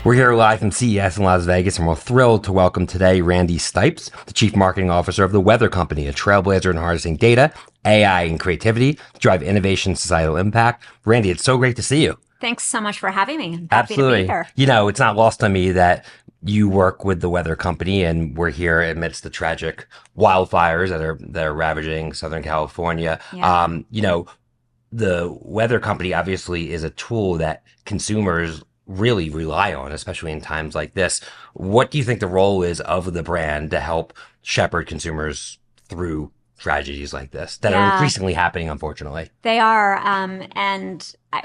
We're here live from CES in Las Vegas, and we're thrilled to welcome today Randi Stipes, the Chief Marketing Officer of The Weather Company, a trailblazer in harnessing data, AI, and creativity to drive innovation and societal impact. Randi, it's so great to see you. Thanks so much for having me. I'm happy to be Absolutely. here. You know, it's not lost on me that you work with The Weather Company, and we're here amidst the tragic wildfires that are ravaging Southern California. Yeah. The Weather Company obviously is a tool that consumers really rely on, especially in times like this. What do you think the role is of the brand to help shepherd consumers through tragedies like this that are Yeah, increasingly happening, unfortunately? they are.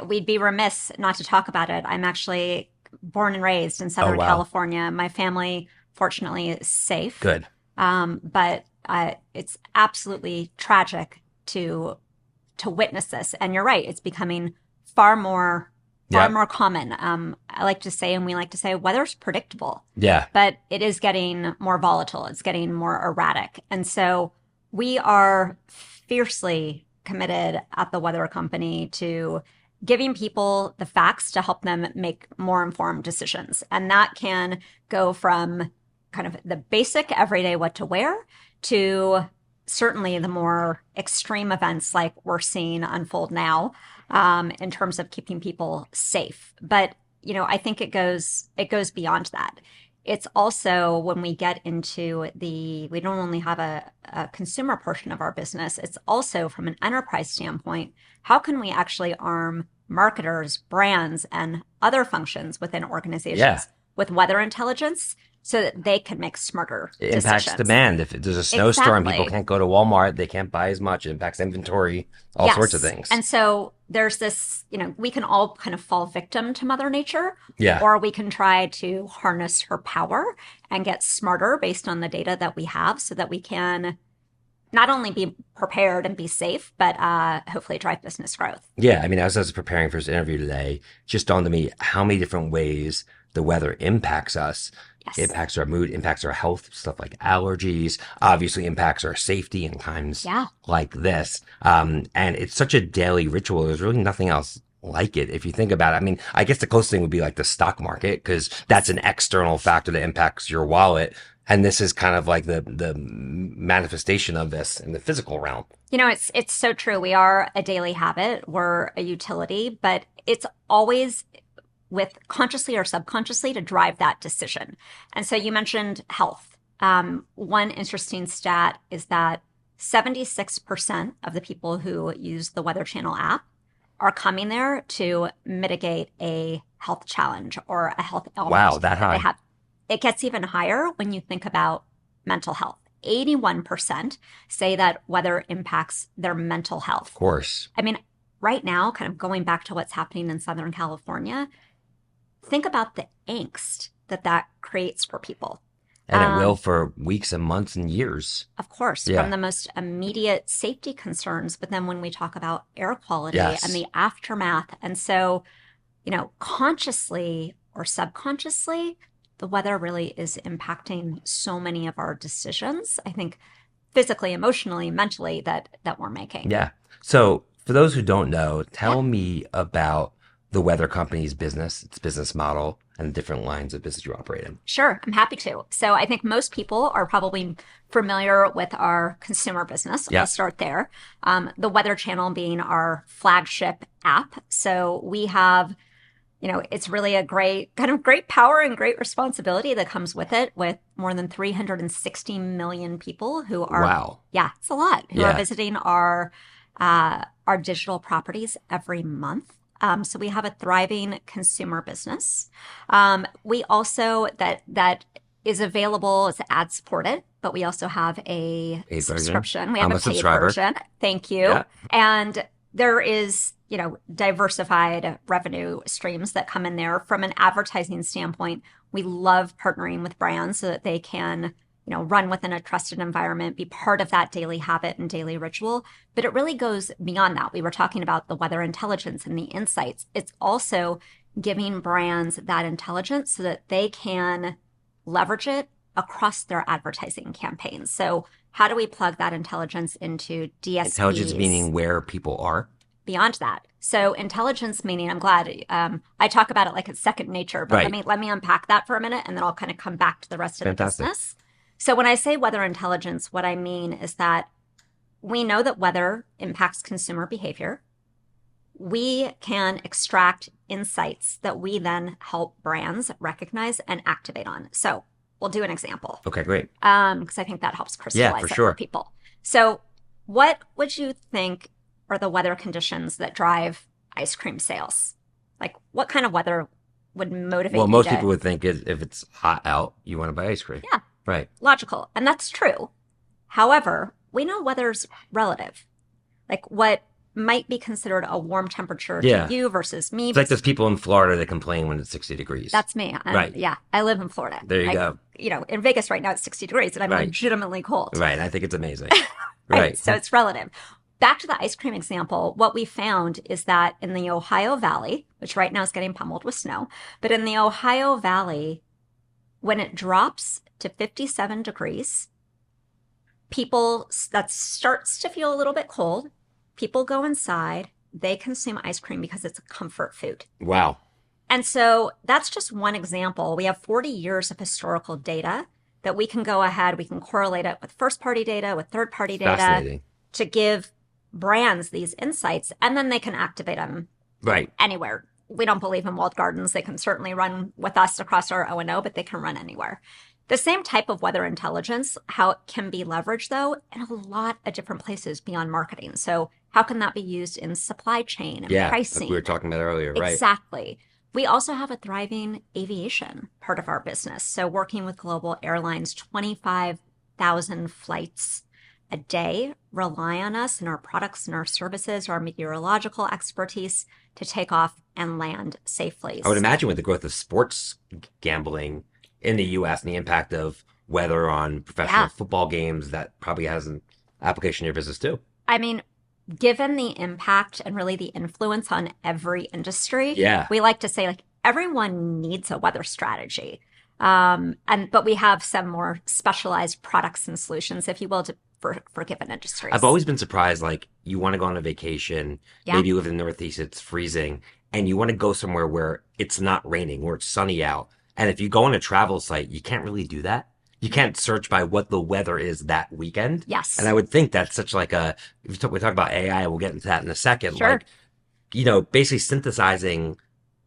We'd be remiss not to talk about it. I'm actually born and raised in Oh, Southern wow. California. My family, fortunately, is safe. Good. But it's absolutely tragic to witness this. And you're right, it's becoming far more far Yep. more common. I like to say, and we like to say, weather's predictable, Yeah. but it is getting more volatile. It's getting more erratic. And so we are fiercely committed at the Weather Company to giving people the facts to help them make more informed decisions. And that can go from kind of the basic everyday what to wear to certainly the more extreme events like we're seeing unfold now, in terms of keeping people safe. But I think it goes beyond that. It's also when we get into we don't only have a consumer portion of our business, it's also from an enterprise standpoint, how can we actually arm marketers, brands, and other functions within Yeah. organizations with weather intelligence so that they can make smarter It impacts decisions? demand. If there's a snowstorm, people Exactly. can't go to Walmart. They can't buy as much. It impacts inventory, all sorts of Yes. things. And so there's this, we can all kind of fall victim to Mother Nature, Yeah. or we can try to harness her power and get smarter based on the data that we have so that we can not only be prepared and be safe, but hopefully drive business growth. Yeah. I mean, as I was preparing for this interview today, it just dawned on me how many different ways the weather impacts us. It Yes. impacts our mood, impacts our health, stuff like allergies, obviously impacts our safety in times Yeah. like this. And it's such a daily ritual. There's really nothing else like it if you think about it. I mean, I guess the closest thing would be like the stock market because that's an external factor that impacts your wallet. And this is kind of like the manifestation of this in the physical realm. It's so true. We are a daily habit. We're a utility, but it's always with consciously or subconsciously to drive that decision. And so you mentioned health. One interesting stat is that 76% of the people who use the Weather Channel app are coming there to mitigate a health challenge or a health Wow, ailment that that they high. have. It gets even higher when you think about mental health. 81% say that weather impacts their mental Of health. course. I mean, right now, kind of going back to what's happening in Southern California, think about the angst that creates for people. And it will Um, for weeks and months and years. of course, from Yeah. the most immediate safety concerns, but then when we talk about air quality and Yes. the aftermath. And so, consciously or subconsciously, the weather really is impacting so many of our decisions, I think physically, emotionally, mentally that we're making. Yeah. So for those who don't know, Yeah. tell me about the weather company's business, its business model, and the different lines of business you operate in. Sure, I'm happy to. So I think most people are probably familiar with our consumer business. I'll Yeah. start there. The Weather Channel being our flagship app. So we have, it's really a great power and great responsibility that comes with it, with more than 360 million people who are, Wow. yeah, it's a lot, who are Yeah. visiting our digital properties every month. So we have a thriving consumer business. We also that is available, it's ad supported, but we also have a Paid version. subscription. We have I'm a a paid subscriber. version. Thank you. Yeah. And there is, diversified revenue streams that come in there. From an advertising standpoint, we love partnering with brands so that they can, run within a trusted environment, be part of that daily habit and daily ritual. But it really goes beyond that. We were talking about the weather intelligence and the insights. It's also giving brands that intelligence so that they can leverage it across their advertising campaigns. So how do we plug that intelligence into Intelligence DSPs? meaning where people are. beyond that. So intelligence meaning, I'm glad I talk about it like it's second nature, but Right. let me unpack that for a minute, and then I'll kind of come back to the rest of the Fantastic. business. So when I say weather intelligence, what I mean is that we know that weather impacts consumer behavior. We can extract insights that we then help brands recognize and activate on. So we'll do an example Okay, great. because I think that helps Yeah, for crystallize it for sure. people. So, what would you think are the weather conditions that drive ice cream sales? Like, what kind of weather would Well, motivate you most to? people would think if it's hot out, you want to buy ice cream. Yeah, Right. logical. And that's true. However, we know weather's relative. Like, what might be considered a warm temperature to Yeah. you versus me. It's like those people in Florida that complain when it's 60 degrees. That's me. And Right. yeah, I live in Florida. There you go. In Vegas right now it's 60 degrees and I'm Right. legitimately cold. Right. I think it's amazing. Right. Right. So it's relative. Back to the ice cream example, what we found is that in the Ohio Valley, which right now is getting pummeled with snow, but in the Ohio Valley, when it drops to 57 degrees, people, that starts to feel a little bit cold. People go inside, they consume ice cream because it's a comfort food. Wow. And so that's just one example. We have 40 years of historical data that we can go ahead, we can correlate it with first party data, with third party data Fascinating. to give brands these insights, and then they can activate them Right. anywhere. We don't believe in walled gardens. They can certainly run with us across our O&O, but they can run anywhere. The same type of weather intelligence, how it can be leveraged though, in a lot of different places beyond marketing. So how can that be used in supply chain and Yeah. pricing? Like we were talking about earlier. Right. Exactly. We also have a thriving aviation part of our business. So working with global airlines, 25,000 flights a day rely on us and our products and our services, our meteorological expertise to take off and land safely. I would imagine with the growth of sports gambling in the U.S. and the impact of weather on professional Yeah. football games, that probably has an application in your business too. I mean, given the impact and really the influence on every industry, Yeah. we like to say like everyone needs a weather strategy. But we have some more specialized products and solutions, if you will, for given industries. I've always been surprised, like you want to go on a vacation, Yeah. maybe you live in the Northeast, it's freezing, and you want to go somewhere where it's not raining, where it's sunny out. And if you go on a travel site, you can't really do that. You can't search by what the weather is that weekend. Yes. And I would think that's such like a, if we talk about AI, we'll get into that in a second. Sure. Like, basically synthesizing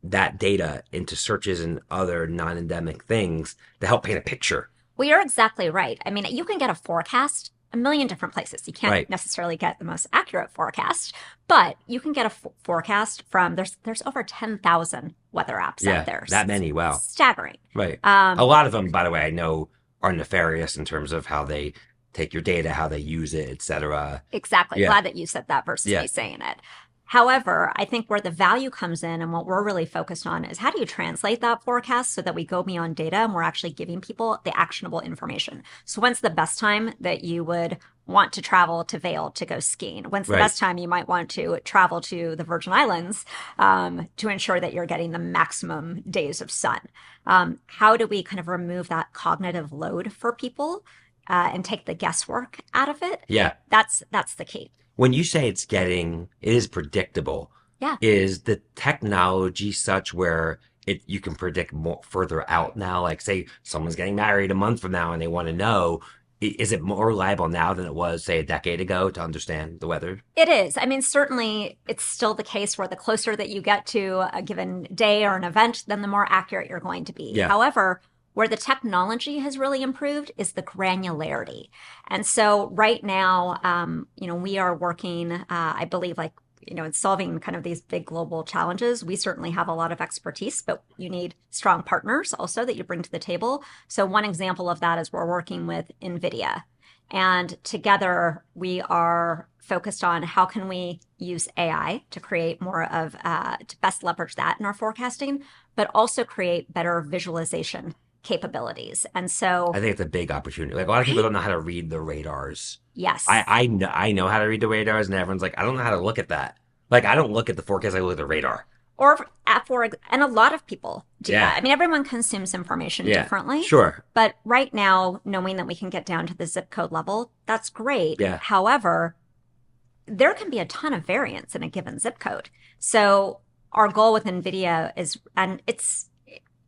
that data into searches and other non-endemic things to help paint a picture. Well, you're exactly right. I mean, you can get a forecast a million different places. You can't Right. necessarily get the most accurate forecast, but you can get a forecast from there's over 10,000 weather apps Yeah, out there. that many. Wow. Staggering. Right. Um, A lot of them, by the way, I know are nefarious in terms of how they take your data, how they use it, etc. Exactly. Yeah. Glad that you said that versus Yeah. me saying it. However, I think where the value comes in and what we're really focused on is how do you translate that forecast so that we go beyond data and we're actually giving people the actionable information. So when's the best time that you would want to travel to Vail to go skiing? When's the Right. best time you might want to travel to the Virgin Islands to ensure that you're getting the maximum days of sun? How do we kind of remove that cognitive load for people and take the guesswork out of it? Yeah. That's the key. When you say it is predictable, Yeah. is the technology such where you can predict more further out now? Like say someone's getting married a month from now and they want to know, is it more reliable now than it was, say, a decade ago to understand the weather? It is. I mean, certainly it's still the case where the closer that you get to a given day or an event, then the more accurate you're going to be. Yeah. However, where the technology has really improved is the granularity. And so right now, we are working, I believe, like, in solving kind of these big global challenges. We certainly have a lot of expertise, but you need strong partners also that you bring to the table. So one example of that is we're working with NVIDIA. And together we are focused on how can we use AI to create more of, to best leverage that in our forecasting, but also create better visualization capabilities. And so I think it's a big opportunity. Like a lot of people don't know how to read the radars. yes, I know how to read the radars, and everyone's like, I don't know how to look at that. Like I don't look at the forecast, I look at the radar. and a lot of people do Yeah. that. I mean, everyone consumes information Yeah, differently. sure. But right now, knowing that we can get down to the zip code level, that's great. Yeah. However, there can be a ton of variance in a given zip code. So our goal with NVIDIA is, and it's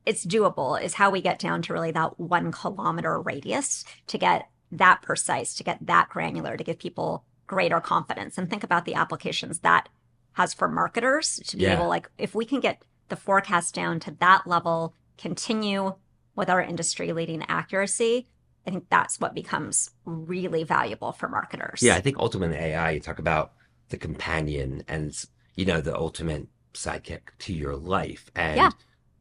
doable, is how we get down to really that 1 kilometer radius to get that precise, to get that granular, to give people greater confidence. And think about the applications that has for marketers to be able, Yeah. like, if we can get the forecast down to that level, continue with our industry leading accuracy, I think that's what becomes really valuable for Yeah, I marketers. think ultimately AI, you talk about the companion and, the ultimate sidekick to your life. Yeah, And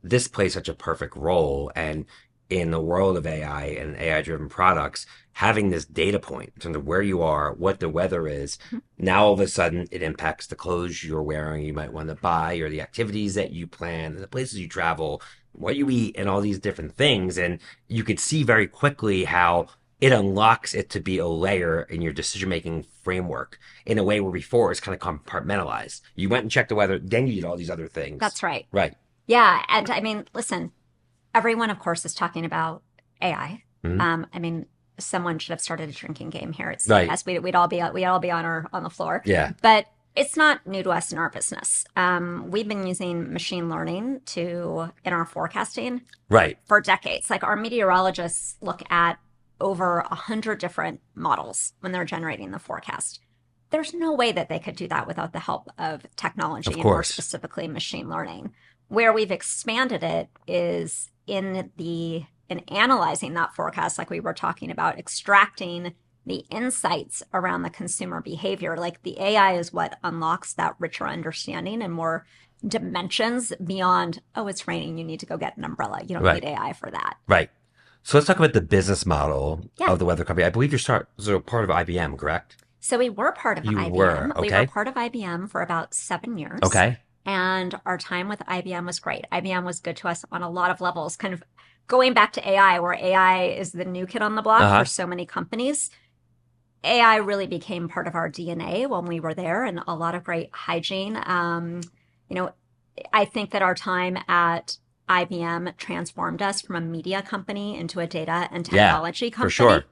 this plays such a perfect role. And in the world of AI and AI driven products, having this data point in terms of where you are, what the weather is, now all of a sudden it impacts the clothes you're wearing, you might want to buy, or the activities that you plan, the places you travel, what you eat, and all these different things. And you could see very quickly how it unlocks it to be a layer in your decision making framework in a way where before it's kind of compartmentalized. You went and checked the weather, then you did all these other things. that's right. Right. Yeah. And I mean, listen, everyone, of course, is talking about AI. Mhm. I mean, someone should have started a drinking game here at Right. CMS. We'd all be on the floor, Yeah. but it's not new to us in our business. We've been using machine learning in our forecasting Right. for decades. Like our meteorologists look at over 100 different models when they're generating the forecast. There's no way that they could do that without the help of Of technology and more course. specifically machine learning. Where we've expanded it is in analyzing that forecast, like we were talking about, extracting the insights around the consumer behavior. Like the AI is what unlocks that richer understanding and more dimensions beyond, oh, it's raining, you need to go get an umbrella. You don't Right. need AI for that. Right. So let's talk about the business model Yeah. of the weather company. I believe so part of IBM, correct? So we were part of You were. IBM. We were Okay. part of IBM for about 7 years. Okay. And our time with IBM was great. IBM was good to us on a lot of levels, kind of going back to AI, where AI is the new kid on the block for Uh-huh. so many companies. AI really became part of our DNA when we were there, and a lot of great hygiene. You know, I think that our time at IBM transformed us from a media company into a data and Yeah, technology for sure. company.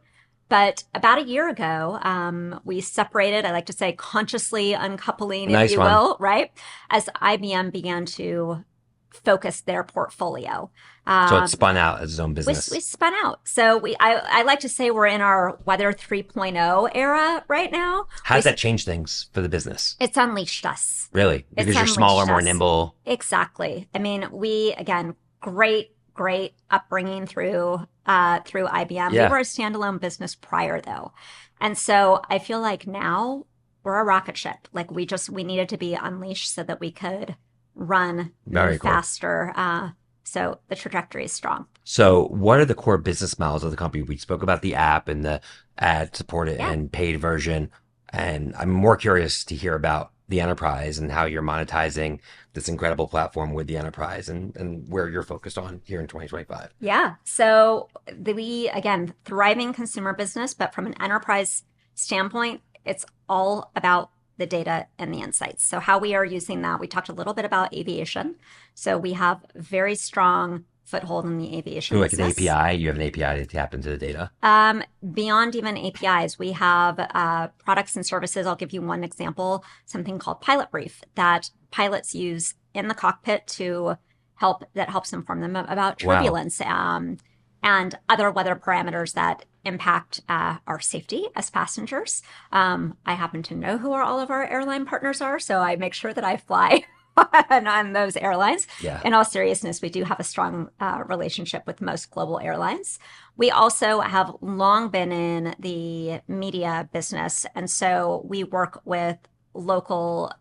But about a year ago, we separated, I like to say consciously uncoupling, if Nice you one. will, right? As IBM began to focus their portfolio. So it Um, spun out as its own we business. spun out. So I like to say we're in our Weather 3.0 era right now. How does that change things for the business? It's unleashed us. Really? It's Because you're smaller, unleashed more us. nimble. Exactly. I mean, we again, great upbringing through IBM. We Yeah. were a standalone business prior though. And so I feel like now we're a rocket ship. Like we needed to be unleashed so that we could run, move Very cool. faster. So the trajectory is strong. So what are the core business models of the company? We spoke about the app and the ad supported Yeah. and paid version. And I'm more curious to hear about the enterprise and how you're monetizing this incredible platform with the enterprise and where you're focused on here in 2025. Yeah. So we, again, thriving consumer business, but from an enterprise standpoint, it's all about the data and the insights. So how we are using that, we talked a little bit about aviation. So we have very strong foothold in the aviation Through like an business. API, you have an API to tap into the data. Beyond even APIs, we have products and services. I'll give you one example, something called Pilot Brief that pilots use in the cockpit that helps inform them about Wow. turbulence and other weather parameters that impact our safety as passengers. I happen to know who all of our airline partners are, so I make sure that I fly on those airlines. Yeah. In all seriousness, we do have a strong relationship with most global airlines. We also have long been in the media business, and so we work with local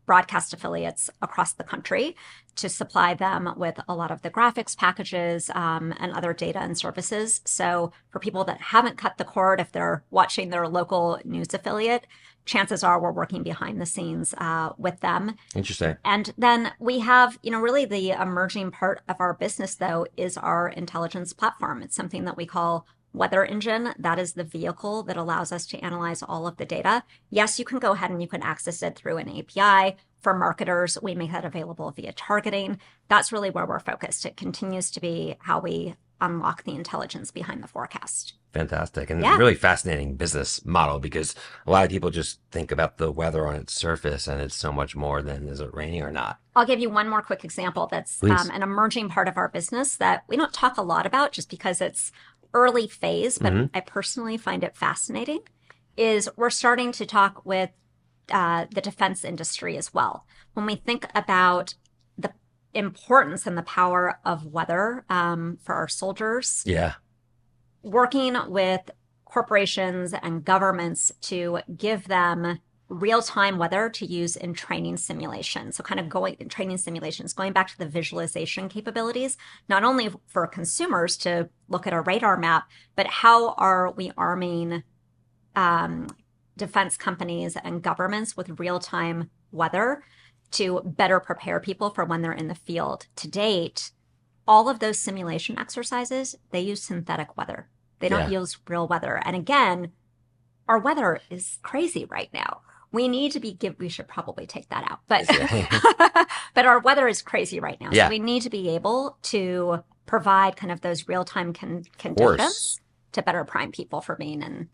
broadcast affiliates across the country to supply them with a lot of the graphics packages and other data and services. So for people that haven't cut the cord, if they're watching their local news affiliate, chances are we're working behind the scenes with them. Interesting. And then we have, really the emerging part of our business, though, is our intelligence platform. It's something that we call Weather Engine. That is the vehicle that allows us to analyze all of the data. Yes, you can go ahead and you can access it through an API. For marketers, we make that available via targeting. That's really where we're focused. It continues to be how we unlock the intelligence behind the forecast. Fantastic. And Yeah. really fascinating business model because a lot of people just think about the weather on its surface and it's so much more than is it raining or not. I'll give you one more quick example that's Please. an emerging part of our business that we don't talk a lot about just because it's early phase, but Hmm. I personally find it fascinating. Is we're starting to talk with the defense industry as well. When we think about the importance and the power of weather for our soldiers, Yeah. working with corporations and governments to give them real-time weather to use in training simulations. So kind of going in training simulations, going back to the visualization capabilities, not only for consumers to look at a radar map, but how are we arming um, defense companies and governments with real-time weather to better prepare people for when they're in the field. To date, all of those simulation exercises, they use synthetic weather. They don't Yeah. use real weather. And again, our weather is crazy right now. We need to we should probably take that out. But Yeah. but our weather is crazy right now. So Yeah. we need to be able to provide kind of those real-time Of course. conditions to better prime people for being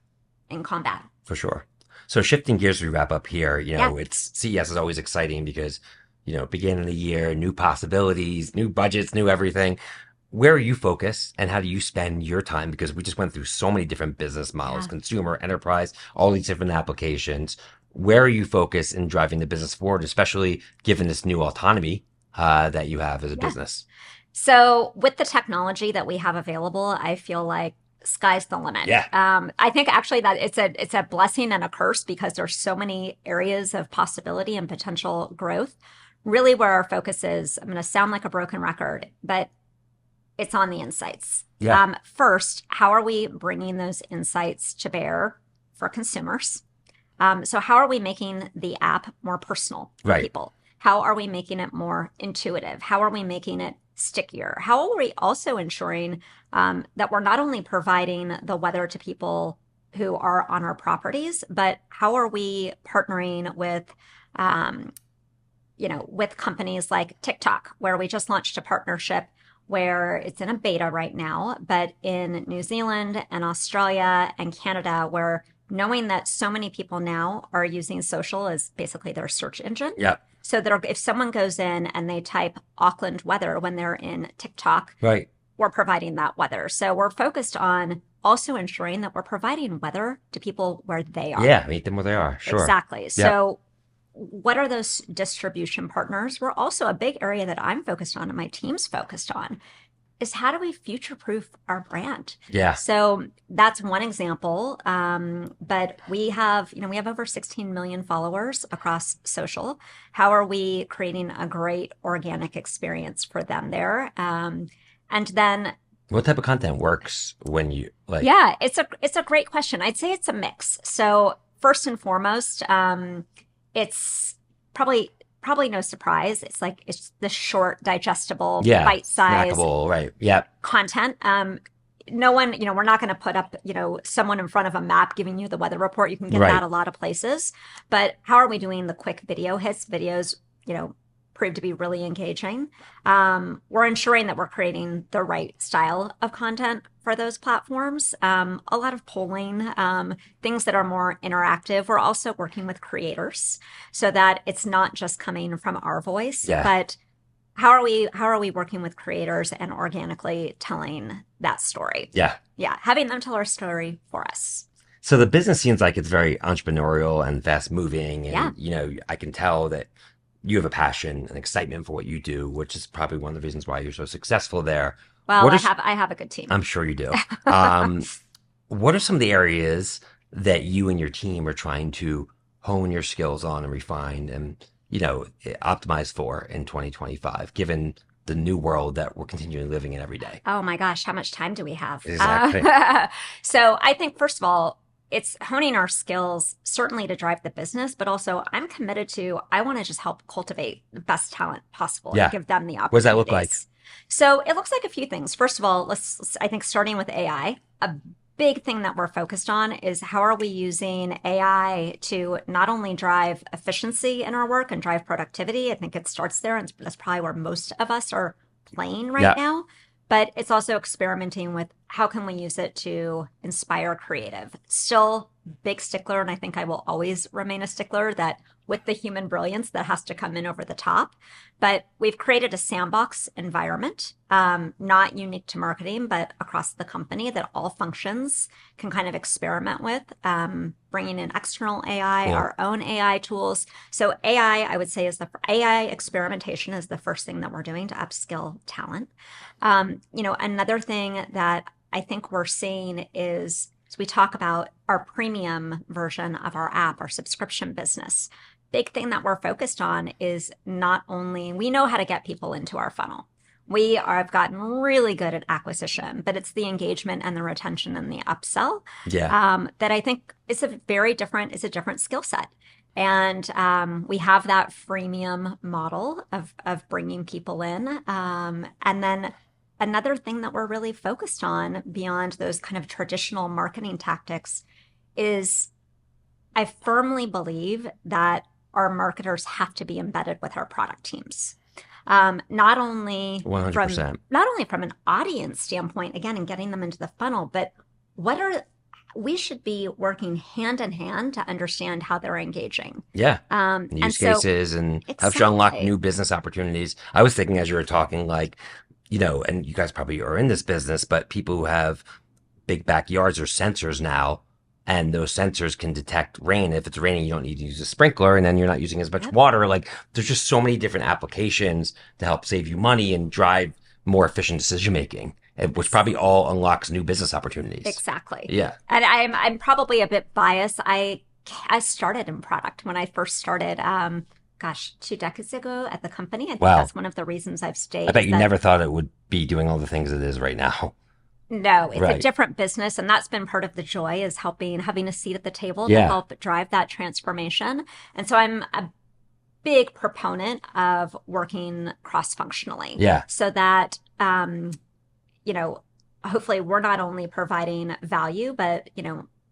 in combat. For sure. So shifting gears, we wrap up here. Yeah. It's CES is always exciting because, beginning of the year, new possibilities, new budgets, new everything. Where are you focused and how do you spend your time? Because we just went through so many different business models, Yeah. consumer, enterprise, all these different applications. Where are you focused in driving the business forward, especially given this new autonomy that you have as a Yeah. business? So with the technology that we have available, I feel like sky's the limit. Yeah. I think actually that it's a blessing and a curse because there's so many areas of possibility and potential growth. Really, where our focus is, I'm going to sound like a broken record, but it's on the insights. Yeah. First, how are we bringing those insights to bear for consumers? So how are we making the app more personal for Right. people? How are we making it more intuitive? How are we making it stickier? How are we also ensuring that we're not only providing the weather to people who are on our properties, but how are we partnering um, with companies like TikTok, where we just launched a partnership where it's in a beta right now, but in New Zealand and Australia and Canada, where knowing that so many people now are using social as basically their search engine. Yeah. So that if someone goes in and they type Auckland weather when they're in TikTok, Right. we're providing that weather. So we're focused on also ensuring that we're providing weather to people where they are. Yeah. Meet them where they are. Sure. Exactly. Yeah. So what are those distribution partners? We're also a big area that I'm focused on and my team's focused on is how do we future proof our brand? Yeah. So that's one example. But we have over 16 million followers across social. How are we creating a great organic experience for them there? And then What type of content works when you like? yeah, it's a great question. I'd say it's a mix. So first and foremost, it's probably no surprise. It's the short, digestible, Yeah. bite-sized Snackable. Right. Yeah. content. No one, we're not going to put up, someone in front of a map giving you the weather report. You can get Right. that a lot of places. But how are we doing the quick video hits? Videos, prove to be really engaging. We're ensuring that we're creating the right style of content for those platforms. A lot of polling, things that are more interactive. We're also working with creators so that it's not just coming from our voice, Yeah. but how are we working with creators and organically telling that story? Yeah. Yeah, having them tell our story for us. So the business seems like it's very entrepreneurial and fast moving. And, Yeah. I can tell that you have a passion and excitement for what you do, which is probably one of the reasons why you're so successful there. Well, What I are s- have a good team. I'm sure you do. Um, what are some of the areas that you and your team are trying to hone your skills on and refine and, optimize for in 2025, given the new world that we're continually living in every day? Oh my gosh, how much time do we have? Exactly. So I think first of all, it's honing our skills certainly to drive the business, but also I'm committed to I want to just help cultivate the best talent possible Yeah. and give them the opportunities. What does that look like? So it looks like a few things. First of all, I think starting with AI, a big thing that we're focused on is how are we using AI to not only drive efficiency in our work and drive productivity. I think it starts there, and that's probably where most of us are playing right Yeah. now. but it's also experimenting with how can we use it to inspire creative. Still big stickler, and I think I will always remain a stickler that with the human brilliance that has to come in over the top. But we've created a sandbox environment, not unique to marketing, but across the company that all functions can kind of experiment with, bringing in external AI, Cool. our own AI tools. So I would say, is the AI experimentation is the first thing that we're doing to upskill talent. Another thing that I think we're seeing is we talk about our premium version of our app, our subscription business. Big thing that we're focused on is not only we know how to get people into our funnel. Have gotten really good at acquisition, but it's the engagement and the retention and the upsell that I think is a different skill set. And we have that freemium model of bringing people in. And then another thing that we're really focused on beyond those kind of traditional marketing tactics is I firmly believe that our marketers have to be embedded with our product teams. Not only 100%. Not only from an audience standpoint, again, and getting them into the funnel, but we should be working hand in hand to understand how they're engaging. Yeah. And Use so- cases and how to unlock Exactly. new business opportunities. I was thinking as you were talking, like, and you guys probably are in this business, but people who have big backyards are sensors now, and those sensors can detect rain. If it's raining, you don't need to use a sprinkler, and then you're not using as much Yep. water. Like, there's just so many different applications to help save you money and drive more efficient decision making, which probably all unlocks new business opportunities. Exactly. Yeah. And I'm probably a bit biased. I started in product when I first started, 2 decades ago at the company. I think Wow. that's one of the reasons I've stayed. I bet is you that- never thought it would be doing all the things it is right now. No, it's a Right. different business, and that's been part of the joy is having a seat at the table Yeah. to help drive that transformation. And so I'm a big proponent of working cross-functionally. Yeah. So that hopefully we're not only providing value, but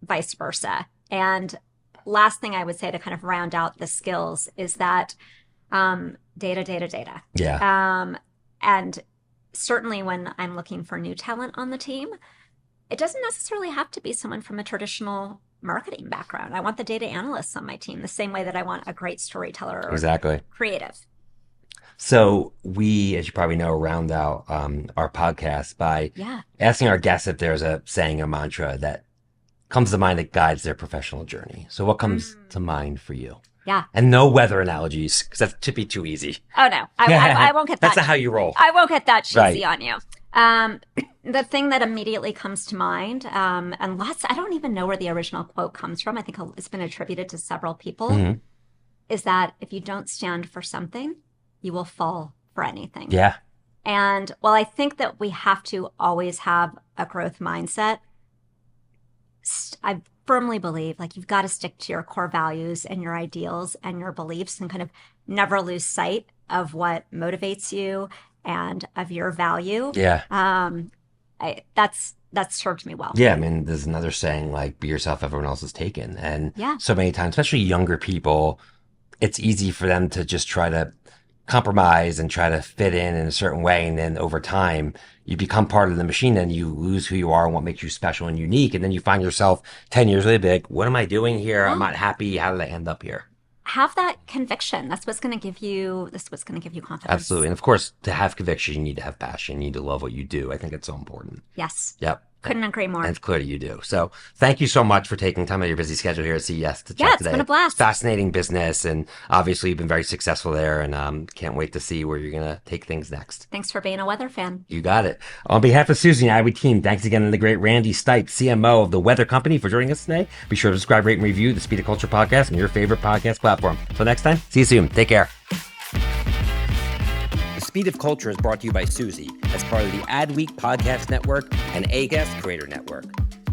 vice versa. And last thing I would say to kind of round out the skills is that data. Yeah. And certainly when I'm looking for new talent on the team, it doesn't necessarily have to be someone from a traditional marketing background. I want the data analysts on my team the same way that I want a great storyteller or Exactly. creative. So we, as you probably know, round out our podcast by Yeah. asking our guests if there's a saying or mantra that comes to mind that guides their professional journey. So what comes to mind for you? Yeah. And no weather analogies, because that should be too easy. Oh, no. I won't get that. That's not how you roll. I won't get that cheesy Right. on you. The thing that immediately comes to mind, and I don't even know where the original quote comes from. I think it's been attributed to several people, Mhm. is that if you don't stand for something, you will fall for anything. Yeah. And while I think that we have to always have a growth mindset, I firmly believe like you've got to stick to your core values and your ideals and your beliefs and kind of never lose sight of what motivates you and of your value. Yeah. That's served me well. Yeah. I mean, there's another saying like, be yourself, everyone else is taken. And Yeah. so many times, especially younger people, it's easy for them to just try to compromise and try to fit in a certain way. And then over time, you become part of the machine and you lose who you are and what makes you special and unique. And then you find yourself 10 years later, be like, what am I doing here? I'm not happy. How did I end up here? Have that conviction. That's what's going to give you confidence. Absolutely. And of course, to have conviction, you need to have passion. You need to love what you do. I think it's so important. Yes. Yep. Couldn't agree more. And it's clear you do. So thank you so much for taking time out of your busy schedule here at CES to chat Yeah, it's today. been a blast. It's fascinating business. And obviously you've been very successful there and can't wait to see where you're going to take things next. Thanks for being a weather fan. You got it. On behalf of Suzy and I, team, thanks again to the great Randi Stipes, CMO of The Weather Company, for joining us today. Be sure to subscribe, rate, and review the Speed of Culture podcast on your favorite podcast platform. Until next time, see you soon. Take care. The Speed of Culture is brought to you by Suzy as part of the Adweek Podcast Network and A-Guest Creator Network.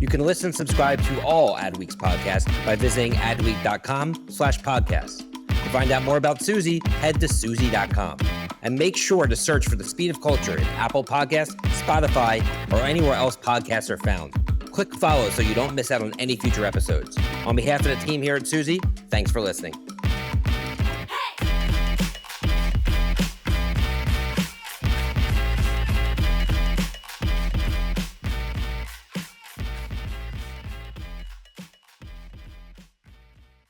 You can listen and subscribe to all Adweek's podcasts by visiting adweek.com/podcasts. To find out more about Suzy, head to Suzy.com. And make sure to search for The Speed of Culture in Apple Podcasts, Spotify, or anywhere else podcasts are found. Click follow so you don't miss out on any future episodes. On behalf of the team here at Suzy, thanks for listening.